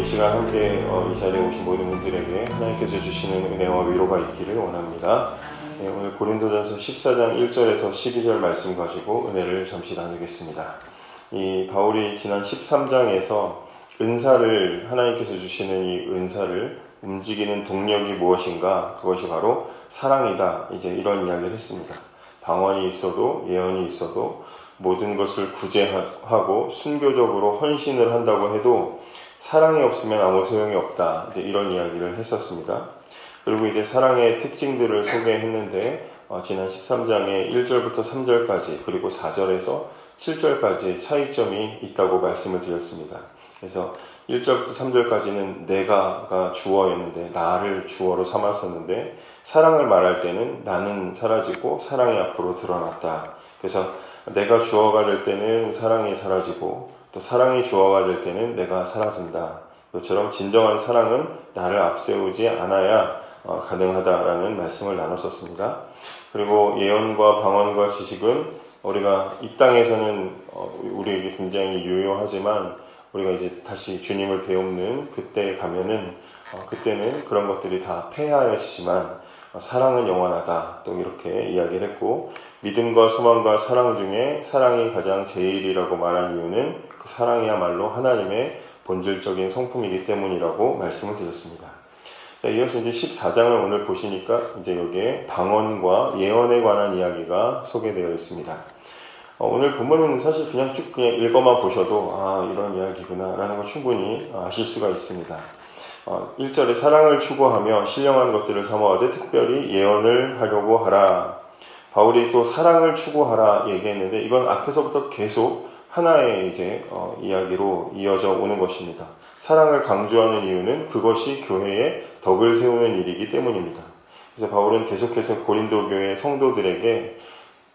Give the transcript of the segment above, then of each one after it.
이 시간 함께 이 자리에 오신 모든 분들에게 하나님께서 주시는 은혜와 위로가 있기를 원합니다. 오늘 고린도전서 14장 1절에서 12절 말씀 가지고 은혜를 잠시 나누겠습니다. 이 바울이 지난 13장에서 은사를, 하나님께서 주시는 이 은사를 움직이는 동력이 무엇인가? 그것이 바로 사랑이다. 이제 이런 이야기를 했습니다. 방언이 있어도 예언이 있어도 모든 것을 구제하고 순교적으로 헌신을 한다고 해도 사랑이 없으면 아무 소용이 없다. 이제 이런 이야기를 했었습니다. 그리고 이제 사랑의 특징들을 소개했는데 지난 13장의 1절부터 3절까지 그리고 4절에서 7절까지 차이점이 있다고 말씀을 드렸습니다. 그래서 1절부터 3절까지는 내가가 주어였는데 나를 주어로 삼았었는데 사랑을 말할 때는 나는 사라지고 사랑이 앞으로 드러났다. 그래서 내가 주어가 될 때는 사랑이 사라지고 또 사랑이 주어가 될 때는 내가 사라진다. 이것처럼 진정한 사랑은 나를 앞세우지 않아야 가능하다라는 말씀을 나눴었습니다. 그리고 예언과 방언과 지식은 우리가 이 땅에서는 우리에게 굉장히 유효하지만 우리가 이제 다시 주님을 배우는 그때에 가면은 그때는 그런 것들이 다 폐하여지지만 사랑은 영원하다. 또 이렇게 이야기를 했고 믿음과 소망과 사랑 중에 사랑이 가장 제일이라고 말한 이유는 그 사랑이야말로 하나님의 본질적인 성품이기 때문이라고 말씀을 드렸습니다. 이어서 이제 14장을 오늘 보시니까 이제 여기에 방언과 예언에 관한 이야기가 소개되어 있습니다. 오늘 본문은 사실 그냥 쭉 그냥 읽어만 보셔도 이런 이야기구나 라는 걸 충분히 아실 수가 있습니다. 1절에 사랑을 추구하며 신령한 것들을 사모하되 특별히 예언을 하려고 하라. 바울이 또 사랑을 추구하라 얘기했는데 이건 앞에서부터 계속 하나의 이제 이야기로 이어져 오는 것입니다. 사랑을 강조하는 이유는 그것이 교회의 덕을 세우는 일이기 때문입니다. 그래서 바울은 계속해서 고린도 교회 성도들에게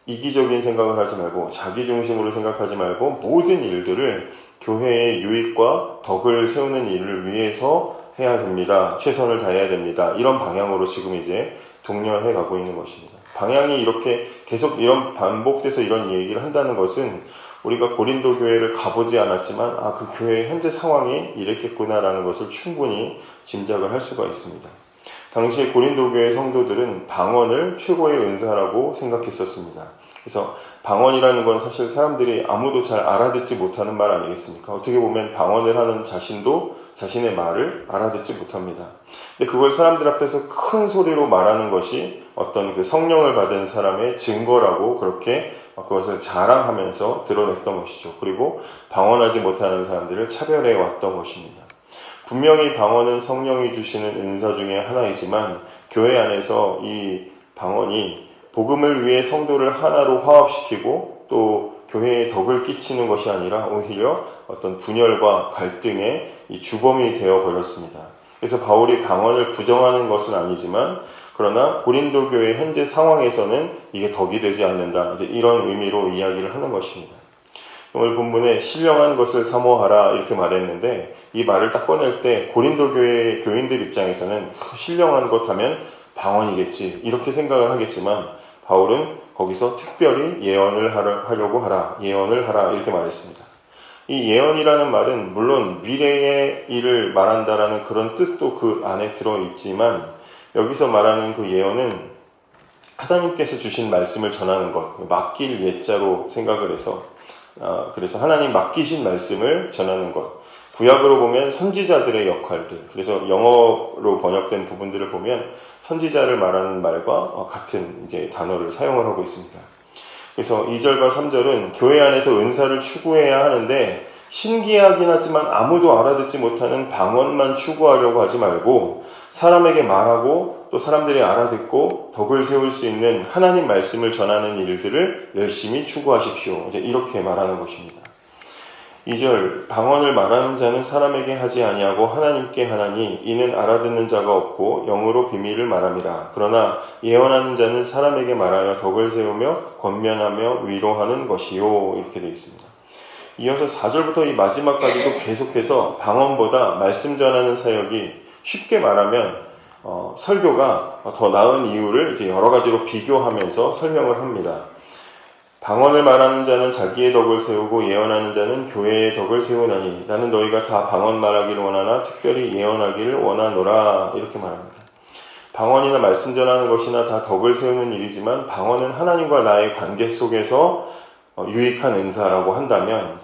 이기적인 생각을 하지 말고 자기 중심으로 생각하지 말고 모든 일들을 교회의 유익과 덕을 세우는 일을 위해서 해야 됩니다. 최선을 다해야 됩니다. 이런 방향으로 지금 이제 독려해 가고 있는 것입니다. 방향이 이렇게 계속 이런 반복돼서 이런 얘기를 한다는 것은 우리가 고린도 교회를 가보지 않았지만 그 교회의 현재 상황이 이랬겠구나라는 것을 충분히 짐작을 할 수가 있습니다. 당시에 고린도 교회 성도들은 방언을 최고의 은사라고 생각했었습니다. 그래서 방언이라는 건 사실 사람들이 아무도 잘 알아듣지 못하는 말 아니겠습니까? 어떻게 보면 방언을 하는 자신도 자신의 말을 알아듣지 못합니다. 근데 그걸 사람들 앞에서 큰 소리로 말하는 것이 어떤 그 성령을 받은 사람의 증거라고 그렇게 그것을 자랑하면서 드러냈던 것이죠. 그리고 방언하지 못하는 사람들을 차별해 왔던 것입니다. 분명히 방언은 성령이 주시는 은사 중에 하나이지만 교회 안에서 이 방언이 복음을 위해 성도를 하나로 화합시키고 또 교회에 덕을 끼치는 것이 아니라 오히려 어떤 분열과 갈등의 이 주범이 되어 버렸습니다. 그래서 바울이 방언을 부정하는 것은 아니지만 그러나 고린도 교회 현재 상황에서는 이게 덕이 되지 않는다. 이제 이런 의미로 이야기를 하는 것입니다. 오늘 본문에 신령한 것을 사모하라 이렇게 말했는데 이 말을 딱 꺼낼 때 고린도 교회 교인들 입장에서는 신령한 것 하면 방언이겠지 이렇게 생각을 하겠지만 바울은 거기서 특별히 예언을 하려고 하라, 예언을 하라 이렇게 말했습니다. 이 예언이라는 말은 물론 미래의 일을 말한다라는 그런 뜻도 그 안에 들어있지만 여기서 말하는 그 예언은 하나님께서 주신 말씀을 전하는 것, 맡길 예자로 생각을 해서 그래서 하나님 맡기신 말씀을 전하는 것. 구약으로 보면 선지자들의 역할들. 그래서 영어로 번역된 부분들을 보면 선지자를 말하는 말과 같은 이제 단어를 사용을 하고 있습니다. 그래서 2절과 3절은 교회 안에서 은사를 추구해야 하는데 신기하긴 하지만 아무도 알아듣지 못하는 방언만 추구하려고 하지 말고 사람에게 말하고 또 사람들이 알아듣고 덕을 세울 수 있는 하나님 말씀을 전하는 일들을 열심히 추구하십시오. 이제 이렇게 말하는 것입니다. 2절 방언을 말하는 자는 사람에게 하지 아니하고 하나님께 하나니 이는 알아듣는 자가 없고 영으로 비밀을 말함이라. 그러나 예언하는 자는 사람에게 말하여 덕을 세우며 권면하며 위로하는 것이요. 이렇게 되어 있습니다. 이어서 4절부터 이 마지막까지도 계속해서 방언보다 말씀 전하는 사역이 쉽게 말하면 설교가 더 나은 이유를 이제 여러 가지로 비교하면서 설명을 합니다. 방언을 말하는 자는 자기의 덕을 세우고 예언하는 자는 교회의 덕을 세우나니 나는 너희가 다 방언 말하기를 원하나 특별히 예언하기를 원하노라. 이렇게 말합니다. 방언이나 말씀 전하는 것이나 다 덕을 세우는 일이지만 방언은 하나님과 나의 관계 속에서 유익한 은사라고 한다면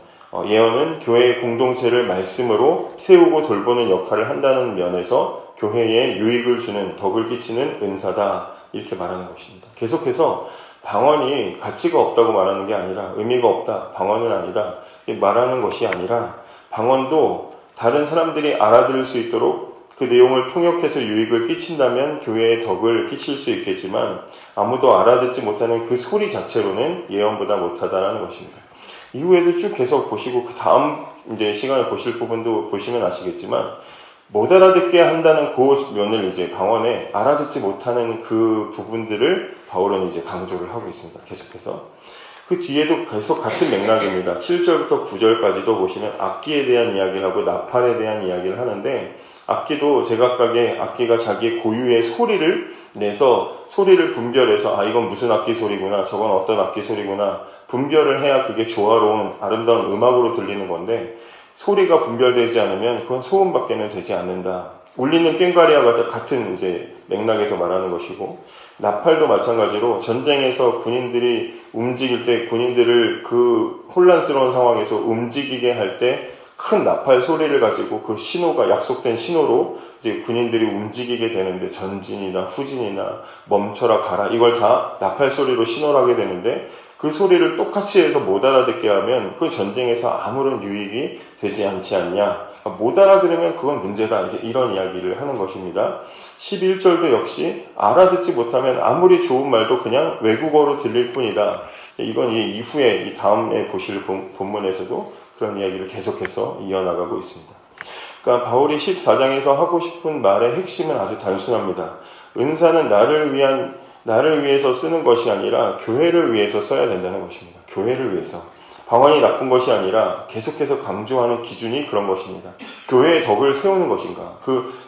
예언은 교회의 공동체를 말씀으로 세우고 돌보는 역할을 한다는 면에서 교회에 유익을 주는 덕을 끼치는 은사다. 이렇게 말하는 것입니다. 계속해서 방언이 가치가 없다고 말하는 게 아니라 의미가 없다. 방언은 아니다. 말하는 것이 아니라 방언도 다른 사람들이 알아들을 수 있도록 그 내용을 통역해서 유익을 끼친다면 교회에 덕을 끼칠 수 있겠지만 아무도 알아듣지 못하는 그 소리 자체로는 예언보다 못하다라는 것입니다. 이후에도 쭉 계속 보시고 그 다음 이제 시간을 보실 부분도 보시면 아시겠지만 못 알아듣게 한다는 그 면을 이제 방언에 알아듣지 못하는 그 부분들을 바울은 이제 강조를 하고 있습니다. 계속해서. 그 뒤에도 계속 같은 맥락입니다. 7절부터 9절까지도 보시면 악기에 대한 이야기를 하고 나팔에 대한 이야기를 하는데 악기도 제각각의 악기가 자기의 고유의 소리를 내서 소리를 분별해서 이건 무슨 악기 소리구나 저건 어떤 악기 소리구나 분별을 해야 그게 조화로운 아름다운 음악으로 들리는 건데 소리가 분별되지 않으면 그건 소음밖에는 되지 않는다. 울리는 꽹과리와 같은 이제 맥락에서 말하는 것이고 나팔도 마찬가지로 전쟁에서 군인들이 움직일 때 군인들을 그 혼란스러운 상황에서 움직이게 할 때 큰 나팔 소리를 가지고 그 신호가 약속된 신호로 이제 군인들이 움직이게 되는데 전진이나 후진이나 멈춰라 가라 이걸 다 나팔 소리로 신호를 하게 되는데 그 소리를 똑같이 해서 못 알아듣게 하면 그 전쟁에서 아무런 유익이 되지 않지 않냐. 못 알아들으면 그건 문제다. 이제 이런 이야기를 하는 것입니다. 11절도 역시 알아듣지 못하면 아무리 좋은 말도 그냥 외국어로 들릴 뿐이다. 이건 이 이후에 이 다음에 보실 본문에서도 그런 이야기를 계속해서 이어나가고 있습니다. 그러니까 바울이 14장에서 하고 싶은 말의 핵심은 아주 단순합니다. 은사는 나를 위해서 쓰는 것이 아니라 교회를 위해서 써야 된다는 것입니다. 교회를 위해서. 방언이 나쁜 것이 아니라 계속해서 강조하는 기준이 그런 것입니다. 교회의 덕을 세우는 것인가?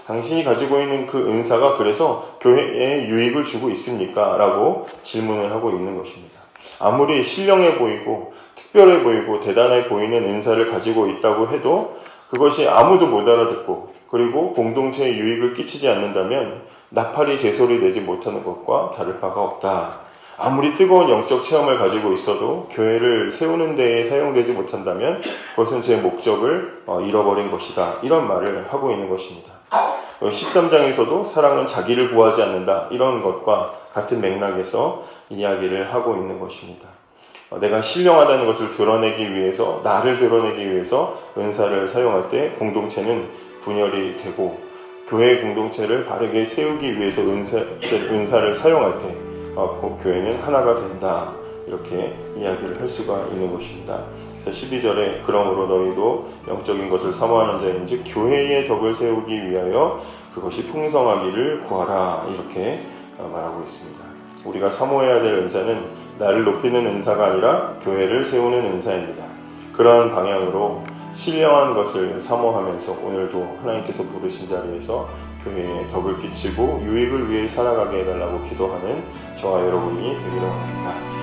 당신이 가지고 있는 그 은사가 그래서 교회에 유익을 주고 있습니까? 라고 질문을 하고 있는 것입니다. 아무리 신령해 보이고 특별해 보이고 대단해 보이는 은사를 가지고 있다고 해도 그것이 아무도 못 알아듣고 그리고 공동체에 유익을 끼치지 않는다면 나팔이 제소리 내지 못하는 것과 다를 바가 없다. 아무리 뜨거운 영적 체험을 가지고 있어도 교회를 세우는 데에 사용되지 못한다면 그것은 제 목적을 잃어버린 것이다. 이런 말을 하고 있는 것입니다. 13장에서도 사랑은 자기를 구하지 않는다. 이런 것과 같은 맥락에서 이야기를 하고 있는 것입니다. 내가 신령하다는 것을 드러내기 위해서 나를 드러내기 위해서 은사를 사용할 때 공동체는 분열이 되고 교회 공동체를 바르게 세우기 위해서 은사를 사용할 때 교회는 하나가 된다. 이렇게 이야기를 할 수가 있는 것입니다. 그래서 12절에 그러므로 너희도 영적인 것을 사모하는 자인즉 교회의 덕을 세우기 위하여 그것이 풍성하기를 구하라. 이렇게 말하고 있습니다. 우리가 사모해야 될 은사는 나를 높이는 은사가 아니라 교회를 세우는 은사입니다. 그러한 방향으로 신령한 것을 사모하면서 오늘도 하나님께서 부르신 자리에서 교회에 덕을 끼치고 유익을 위해 살아가게 해달라고 기도하는 저와 여러분이 되기를 원합니다.